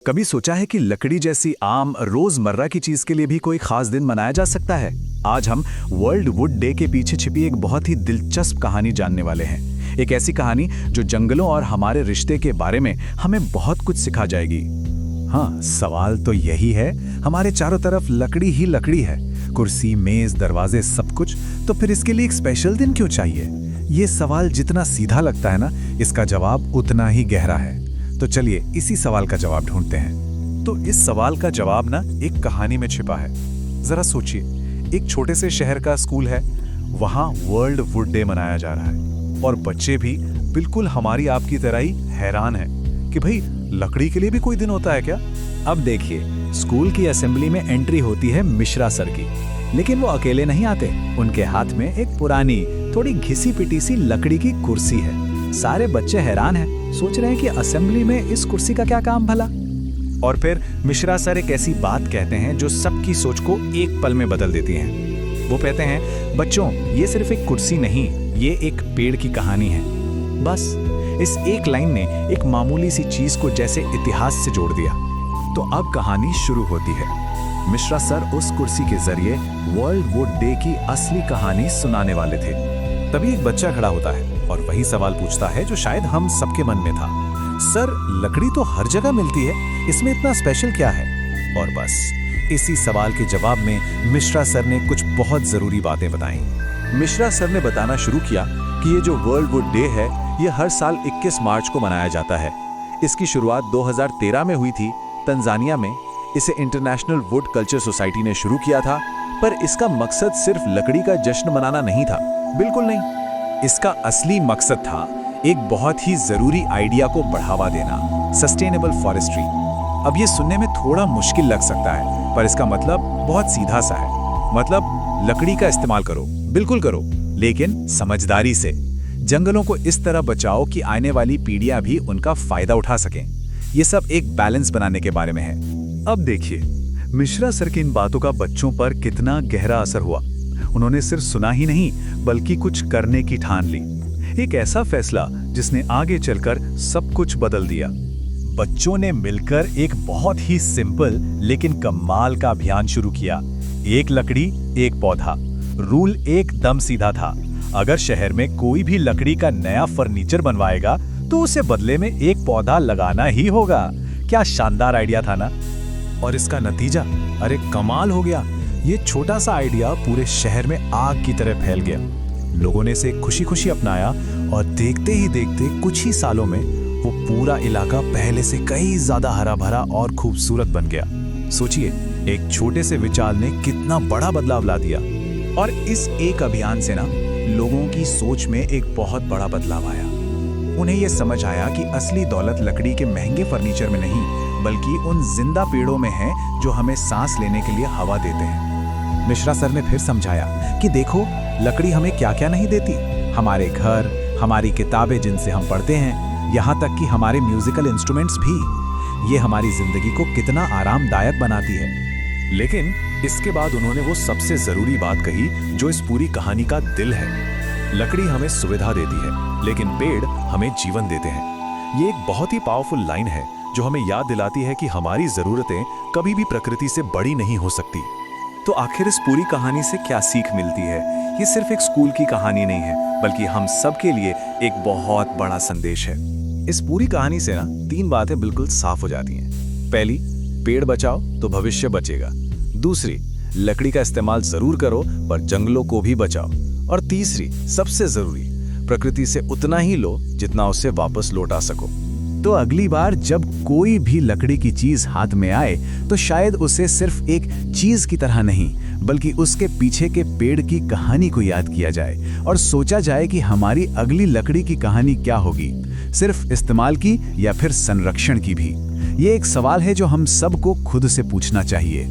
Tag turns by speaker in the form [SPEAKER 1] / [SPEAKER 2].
[SPEAKER 1] कभी सोचा है कि लकड़ी जैसी आम रोजमर्रा की चीज के लिए भी कोई खास दिन मनाया जा सकता है? आज हम वर्ल्ड वुड डे के पीछे छिपी एक बहुत ही दिलचस्प कहानी जानने वाले हैं। एक ऐसी कहानी जो जंगलों और हमारे रिश्ते के बारे में हमें बहुत कुछ सिखा जाएगी। हाँ, सवाल तो यही है, हमारे चारों तरफ लकड़ी ही लकड़ी है, कुर्सी, मेज, दरवाजे, सब कुछ। तो फिर इसके लिए एक स्पेशल दिन क्यों चाहिए? ये सवाल जितना सीधा लगता है ना, इसका जवाब उतना ही गहरा है। तो चलिए इसी सवाल का जवाब ढूंढते हैं। तो इस सवाल का जवाब ना एक कहानी में छिपा है। जरा सोचिए, एक छोटे से शहर का स्कूल है, वहां वर्ल्ड वुड डे मनाया जा रहा है और बच्चे भी बिल्कुल हमारी आपकी तरह ही हैरान हैं कि भाई लकड़ी के लिए भी कोई दिन होता है क्या। अब देखिए, स्कूल की असेंबली में एंट्री होती है मिश्रा सर की, लेकिन वो अकेले नहीं आते। उनके हाथ में एक पुरानी, थोड़ी घिसी पिटी सी लकड़ी की कुर्सी है। सारे बच्चे हैरान हैं, सोच रहे हैं कि असेंबली में इस कुर्सी का क्या काम भला। और फिर मिश्रा सर एक ऐसी बात कहते हैं जो सबकी सोच को एक पल में बदल देती है। वो कहते हैं, बच्चों, ये सिर्फ एक कुर्सी नहीं, ये एक पेड़ की कहानी है। बस इस एक लाइन ने एक मामूली सी चीज को जैसे इतिहास से जोड़ दिया। तो अब कहानी शुरू होती है। मिश्रा सर उस कुर्सी के जरिए वर्ल्ड वुड डे की असली कहानी सुनाने वाले थे। तभी एक बच्चा खड़ा होता है और वही सवाल पूछता है जो शायद हम सबके मन में था। सर, लकड़ी तो हर जगह मिलती है, इसमें इतना स्पेशल क्या है? और बस इसी सवाल के जवाब में मिश्रा सर ने कुछ बहुत जरूरी बातें बताई। मिश्रा सर ने बताना शुरू किया कि ये जो वर्ल्ड वुड डे है, ये हर साल 21 मार्च को मनाया जाता है। इसकी शुरुआत 2013 में हुई थी, तंजानिया में। इसे इंटरनेशनल वुड कल्चर सोसाइटी ने शुरू किया था, पर इसका मकसद सिर्फ लकड़ी का जश्न मनाना नहीं था, बिल्कुल नहीं। इसका असली मकसद था एक बहुत ही जरूरी आइडिया को बढ़ावा देना, सस्टेनेबल फॉरेस्ट्री। अब ये सुनने में थोड़ा मुश्किल लग सकता है, पर इसका मतलब बहुत सीधा सा है। मतलब लकड़ी का इस्तेमाल करो, बिल्कुल करो, लेकिन समझदारी से। जंगलों को इस तरह बचाओ कि आने वाली पीढ़ियां भी उनका फायदा उठा सकें। ये सब एक बैलेंस बनाने के बारे में है। अब देखिए, मिश्रा सर की इन बातों का बच्चों पर कितना गहरा असर हुआ। उन्होंने सिर्फ सुना ही नहीं, बल्कि कुछ करने की ठान ली। एक ऐसा फैसला जिसने आगे चलकर सब कुछ बदल दिया। बच्चों ने मिलकर एक बहुत ही सिंपल लेकिन कमाल का अभियान शुरू किया। एक लकड़ी, एक पौधा। रूल एकदम सीधा था, अगर शहर में कोई भी लकड़ी का नया फर्नीचर बनवाएगा तो उसे बदले में एक पौधा लगाना ही होगा। क्या शानदार आइडिया था ना? और इसका नतीजा, अरे कमाल हो गया। ये छोटा सा आइडिया पूरे शहर में आग की तरह फैल गया। लोगों ने इसे खुशी खुशी अपनाया और देखते ही देखते कुछ ही सालों में वो पूरा इलाका पहले से कई ज्यादा हरा भरा और खूबसूरत बन गया। सोचिए, एक छोटे से विचार ने कितना बड़ा बदलाव ला दिया। और इस एक अभियान से ना लोगों की सोच में एक बहुत बड़ा बदलाव आया। उन्हें यह समझ आया कि असली दौलत लकड़ी के महंगे फर्नीचर में नहीं, बल्कि उन जिंदा पेड़ों में है जो हमें सांस लेने के लिए हवा देते हैं। मिश्रा सर ने फिर समझाया कि देखो, लकड़ी हमें क्या क्या नहीं देती। हमारे घर, हमारी किताबें जिनसे हम पढ़ते हैं, यहाँ तक कि हमारे म्यूजिकल इंस्ट्रूमेंट्स भी। ये हमारी जिंदगी को कितना आरामदायक बनाती है। लेकिन इसके बाद उन्होंने वो सबसे जरूरी बात कही जो इस पूरी कहानी का दिल है। लकड़ी हमें सुविधा देती है, लेकिन पेड़ हमें जीवन देते हैं। ये एक बहुत ही पावरफुल लाइन है जो हमें याद दिलाती है कि हमारी जरूरतें कभी भी प्रकृति से बड़ी नहीं हो सकती। तो आखिर इस पूरी कहानी से क्या सीख मिलती है? ये सिर्फ एक स्कूल की कहानी नहीं है, बल्कि हम सब के लिए एक बहुत बड़ा संदेश है। इस पूरी कहानी से ना 3 बातें बिल्कुल साफ हो जाती हैं। पहली, पेड़ बचाओ तो भविष्य बचेगा। दूसरी, लकड़ी का इस्तेमाल जरूर करो, पर जंगलों को भी बचाओ। और तीसरी, सबसे जरूरी, प्रकृति से उतना ही लो जितना उससे वापस लौटा सको। तो अगली बार जब कोई भी लकड़ी की चीज हाथ में आए, तो शायद उसे सिर्फ एक चीज की तरह नहीं, बल्कि उसके पीछे के पेड़ की कहानी को याद किया जाए और सोचा जाए कि हमारी अगली लकड़ी की कहानी क्या होगी, सिर्फ इस्तेमाल की या फिर संरक्षण की भी। ये एक सवाल है जो हम सबको खुद से पूछना चाहिए।